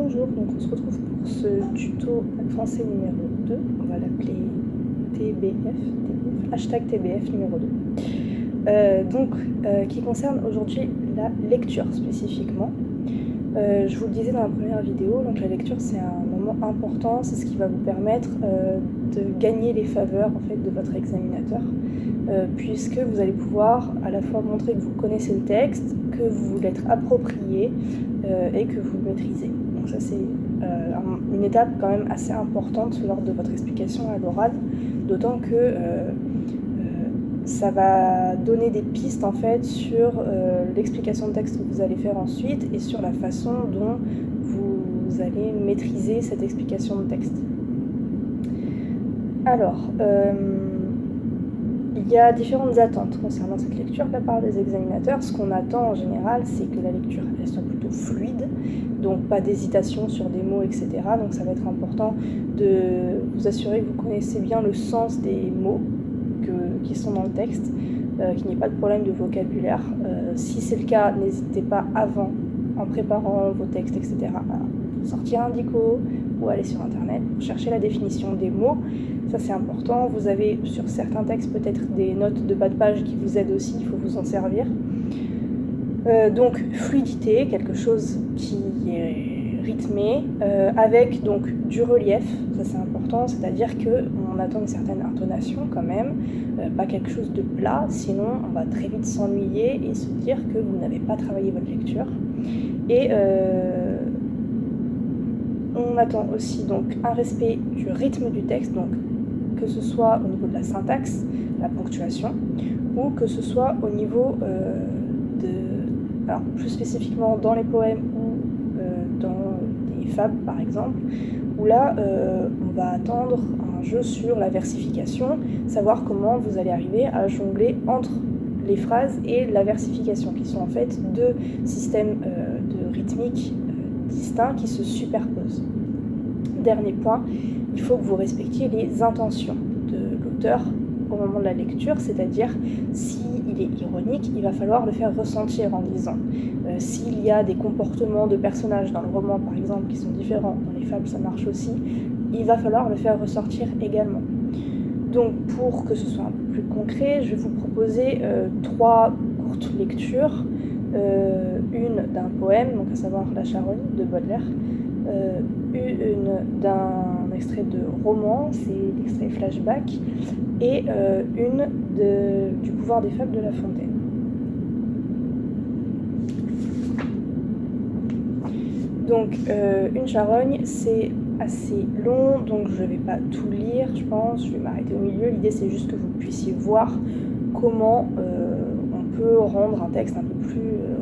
Bonjour, donc on se retrouve pour ce tuto français numéro 2, on va l'appeler hashtag TBF numéro 2, qui concerne aujourd'hui la lecture spécifiquement. Je vous le disais dans la première vidéo, donc la lecture c'est un moment important, c'est ce qui va vous permettre de gagner les faveurs en fait, de votre examinateur, puisque vous allez pouvoir à la fois montrer que vous connaissez le texte, que vous l'êtes approprié et que vous le maîtrisez. Donc ça c'est une étape quand même assez importante lors de votre explication à l'oral, d'autant que ça va donner des pistes en fait sur l'explication de texte que vous allez faire ensuite et sur la façon dont vous allez maîtriser cette explication de texte. Alors, il y a différentes attentes concernant cette lecture de la part des examinateurs. Ce qu'on attend en général, c'est que la lecture elle soit plutôt fluide, donc pas d'hésitation sur des mots, etc. Donc ça va être important de vous assurer que vous connaissez bien le sens des mots qui sont dans le texte, qu'il n'y ait pas de problème de vocabulaire. Si c'est le cas, n'hésitez pas avant, en préparant vos textes, etc., à sortir un dico ou aller sur internet pour chercher la définition des mots. Ça c'est important. Vous avez sur certains textes peut-être des notes de bas de page qui vous aident aussi, il faut vous en servir. Donc fluidité, quelque chose qui est rythmé, avec donc du relief, ça c'est important, c'est-à-dire qu'on attend une certaine intonation quand même, pas quelque chose de plat, sinon on va très vite s'ennuyer et se dire que vous n'avez pas travaillé votre lecture. Et on attend aussi donc un respect du rythme du texte, donc que ce soit au niveau de la syntaxe, la ponctuation, ou que ce soit au niveau alors plus spécifiquement dans les poèmes ou dans des fables par exemple, où là on va attendre un jeu sur la versification, savoir comment vous allez arriver à jongler entre les phrases et la versification, qui sont en fait deux systèmes de rythmique distincts qui se superposent. Dernier point, il faut que vous respectiez les intentions de l'auteur au moment de la lecture, c'est-à-dire s'il est ironique, il va falloir le faire ressentir en lisant. S'il y a des comportements de personnages dans le roman, par exemple, qui sont différents, dans les fables ça marche aussi, il va falloir le faire ressortir également. Donc pour que ce soit un peu plus concret, je vais vous proposer 3 courtes lectures, une d'un poème, donc à savoir La Charogne de Baudelaire, une d'un extrait de roman, c'est l'extrait Flashback, et une du Pouvoir des fables de La Fontaine. Donc une charogne, c'est assez long, donc je ne vais pas tout lire, je pense, je vais m'arrêter au milieu. L'idée c'est juste que vous puissiez voir comment on peut rendre un texte un peu plus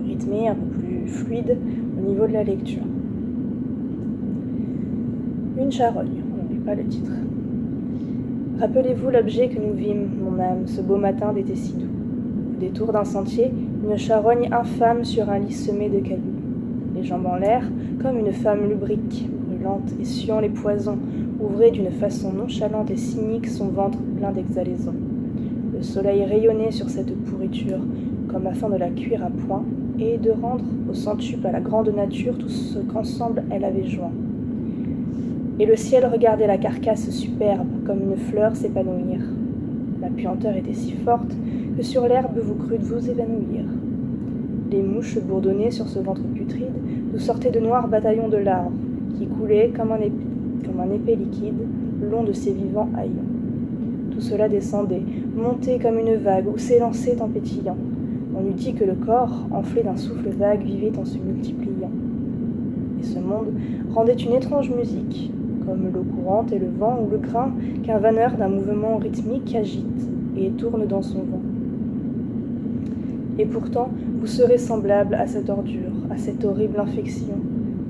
rythmé, un peu plus fluide au niveau de la lecture. Une charogne, on n'oublie pas le titre. Rappelez-vous l'objet que nous vîmes, mon âme, ce beau matin d'été si doux. Au détour d'un sentier, une charogne infâme sur un lit semé de cailloux. Les jambes en l'air, comme une femme lubrique, brûlante et suant les poisons, ouvrait d'une façon nonchalante et cynique son ventre plein d'exhalaisons. Le soleil rayonnait sur cette pourriture, comme afin de la cuire à point, et de rendre au centuple à la grande nature tout ce qu'ensemble elle avait joint. Et le ciel regardait la carcasse superbe, comme une fleur s'épanouir. La puanteur était si forte que sur l'herbe vous crûtes vous évanouir. Les mouches bourdonnaient sur ce ventre putride, d'où sortaient de noirs bataillons de larves, qui coulaient comme un épais liquide, le long de ces vivants haillons. Tout cela descendait, montait comme une vague, ou s'élançait en pétillant. On eût dit que le corps, enflé d'un souffle vague, vivait en se multipliant. Et ce monde rendait une étrange musique, comme l'eau courante et le vent ou le grain qu'un vanneur d'un mouvement rythmique agite et tourne dans son vent. Et pourtant, vous serez semblable à cette ordure, à cette horrible infection.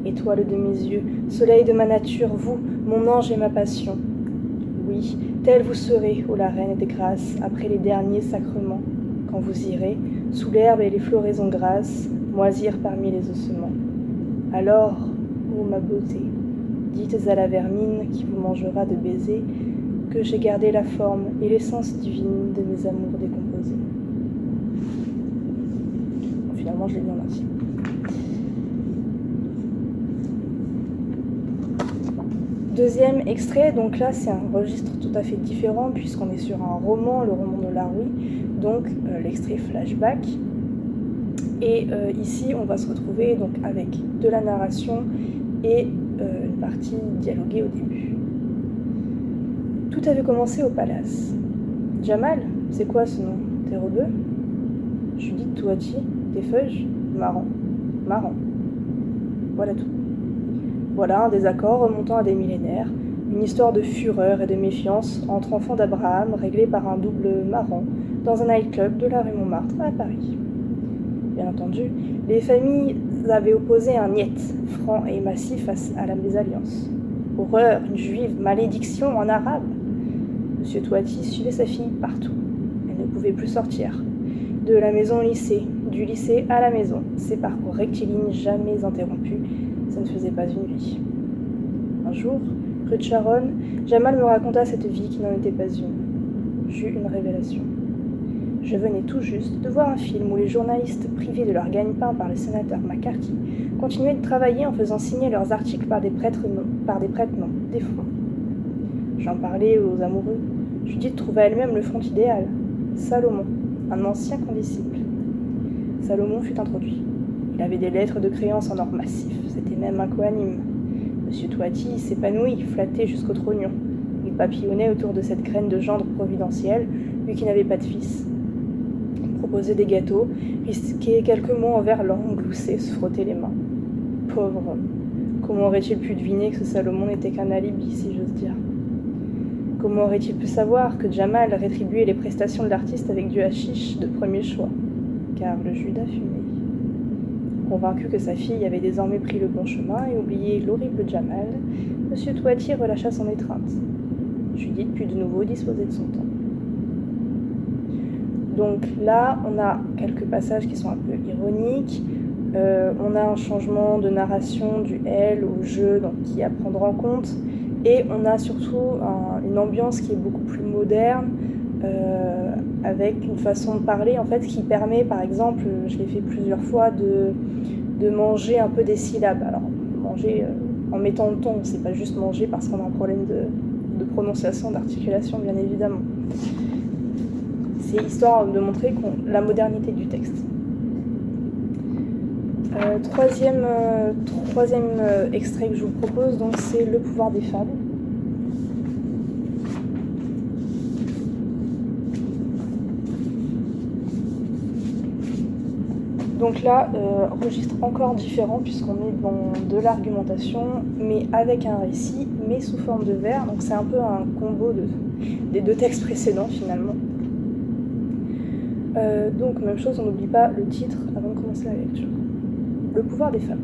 Étoile de mes yeux, soleil de ma nature, vous, mon ange et ma passion. Oui, telle vous serez, ô la reine des grâces, après les derniers sacrements, quand vous irez, sous l'herbe et les floraisons grasses, moisir parmi les ossements. Alors, ô ma beauté, dites à la vermine qui vous mangera de baisers, que j'ai gardé la forme et l'essence divine de mes amours décomposés. Bon, finalement, je l'ai mis en entier. Deuxième extrait, donc là c'est un registre tout à fait différent puisqu'on est sur un roman, le roman de Laroui, donc l'extrait flashback. Et ici on va se retrouver donc avec de la narration et une partie dialoguée au début. Tout avait commencé au palace. Jamal, c'est quoi ce nom? T'es rebeu? Judith Touati, t'es feuge? Marrant. Marrant. Voilà tout. Voilà un désaccord remontant à des millénaires, une histoire de fureur et de méfiance entre enfants d'Abraham réglée par un double marrant dans un nightclub de la rue Montmartre à Paris. Bien entendu, les familles avaient opposé un niet, franc et massif à la mésalliance. Horreur, une juive, malédiction en arabe. Monsieur Touati suivait sa fille partout. Elle ne pouvait plus sortir. De la maison au lycée, du lycée à la maison, ses parcours rectilignes jamais interrompus, ça ne faisait pas une vie. Un jour, rue de Charonne, Jamal me raconta cette vie qui n'en était pas une. J'eus une révélation. Je venais tout juste de voir un film où les journalistes, privés de leur gagne-pain par le sénateur McCarthy, continuaient de travailler en faisant signer leurs articles par des prête-noms, des fonds. J'en parlais aux amoureux. Judith trouva elle-même le fond idéal. Salomon, un ancien condisciple. Salomon fut introduit. Il avait des lettres de créance en or massif, c'était même un coanime. Monsieur Touati s'épanouit, flatté jusqu'au trognon. Il papillonnait autour de cette graine de gendre providentiel, lui qui n'avait pas de fils. Il proposait des gâteaux, risquait quelques mots envers l'angle, gloussait, se frottait les mains. Pauvre homme, comment aurait-il pu deviner que ce Salomon n'était qu'un alibi, si j'ose dire? Comment aurait-il pu savoir que Jamal rétribuait les prestations de l'artiste avec du hashish de premier choix? Car le Judas fumait. Convaincu que sa fille avait désormais pris le bon chemin et oublié l'horrible Jamal, M. Touati relâcha son étreinte. Judith put de nouveau disposer de son temps. Donc là, on a quelques passages qui sont un peu ironiques. On a un changement de narration du elle au je, donc qui est à prendre en compte. Et on a surtout une ambiance qui est beaucoup plus moderne, avec une façon de parler en fait qui permet, par exemple, je l'ai fait plusieurs fois, de manger un peu des syllabes. Alors manger en mettant le ton, c'est pas juste manger parce qu'on a un problème de prononciation, d'articulation bien évidemment. C'est histoire de montrer la modernité du texte. Troisième extrait que je vous propose, donc, c'est Le pouvoir des fables. Donc là, registre encore différent puisqu'on est dans de l'argumentation, mais avec un récit, mais sous forme de vers. Donc c'est un peu un combo des deux textes précédents finalement. Donc même chose, on n'oublie pas le titre avant de commencer la lecture. Le pouvoir des fables.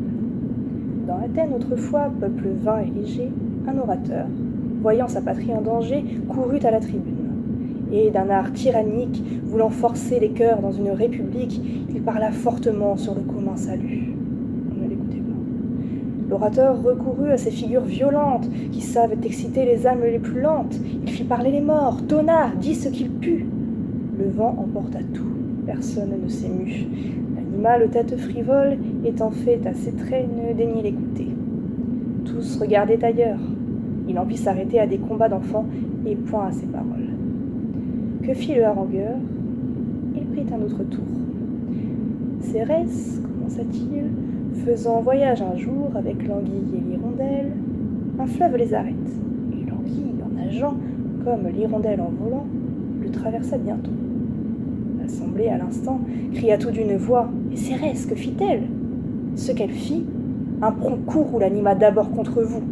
Dans Athènes, autrefois, peuple vain et léger, un orateur, voyant sa patrie en danger, courut à la tribune. Et d'un art tyrannique, voulant forcer les cœurs dans une république, il parla fortement sur le commun salut. On ne l'écoutait pas. L'orateur recourut à ces figures violentes qui savent exciter les âmes les plus lentes. Il fit parler les morts, tonna, dit ce qu'il put. Le vent emporta tout, personne ne s'émut. L'animal aux têtes frivoles, étant fait à ses traits, ne daignait l'écouter. Tous regardaient ailleurs. Il en vit s'arrêter à des combats d'enfants et point à ses paroles. Que fit le harangueur? Il prit un autre tour. Cérès, commença-t-il, faisant voyage un jour avec l'anguille et l'hirondelle, un fleuve les arrête, et l'anguille, en nageant, comme l'hirondelle en volant, le traversa bientôt. L'assemblée, à l'instant, cria tout d'une voix, « Et Cérès, que fit-elle » Ce qu'elle fit, un prompt coup où l'anima d'abord contre vous.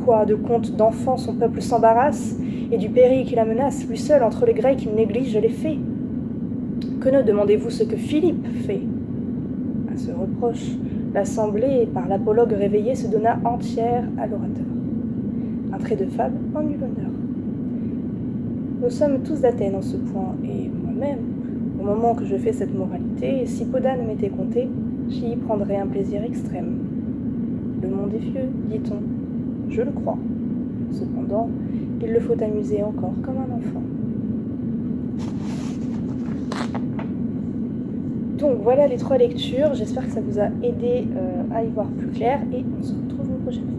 Quoi, de contes d'enfants son peuple s'embarrasse, et du péril qui la menace, lui seul entre les Grecs il néglige les faits. Que ne demandez-vous ce que Philippe fait? À ce reproche, l'assemblée, par l'apologue réveillé, se donna entière à l'orateur. Un trait de fable en eut l'honneur. Nous sommes tous d'Athènes en ce point, et moi-même, au moment que je fais cette moralité, si Podane m'était compté, j'y prendrais un plaisir extrême. Le monde est vieux, dit-on. Je le crois. Cependant, il le faut amuser encore comme un enfant. Donc voilà les 3 lectures, j'espère que ça vous a aidé à y voir plus clair et on se retrouve une prochaine fois.